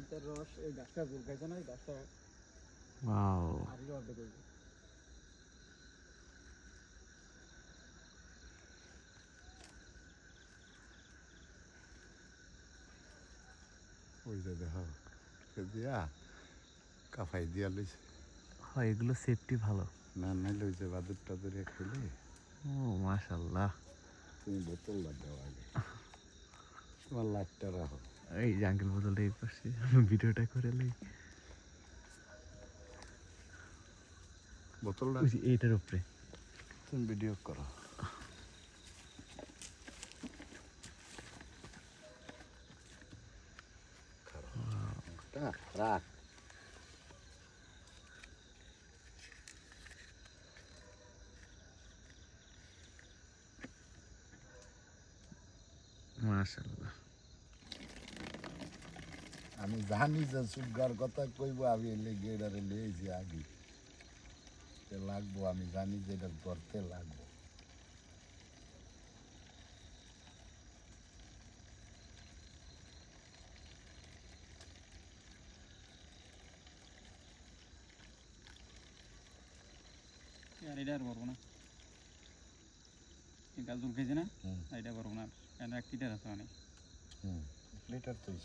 এটার রস এই গাছটা জোর খাইছে না, এই গাছটা ওয়াও আরই অর্ধেক হইবে। ওই যে দেখো দিয়া কাফাই দিয়া লইছে। হয় এগুলো সেফটি ভালো। না নাইলে ওই যে বাদুর টাদুরে খেলে ও মাশাআল্লাহ। তুমি বোতল দাও আগে, তোমার লাইটটা রাখো। এই যে আঙ্কেল বোতলটা এই পাশে ভিডিওটা করে লই। বোতলটা ওই যে এইটার উপরে তুমি ভিডিও করো। রাখ মাশাআল্লাহ। আমি জানি যে সুগার কথা কইব, আমি এলে গেডারে লিয়েছি আগে লাগবো, আমি জানি যে এটা করতে লাগবো। আর এটা আর পারবো না, এই গাছ জোর খাইছে না, হুম এটা পারবো না, কারণ এক লিটার আছে অনেক। হুম লিটার তো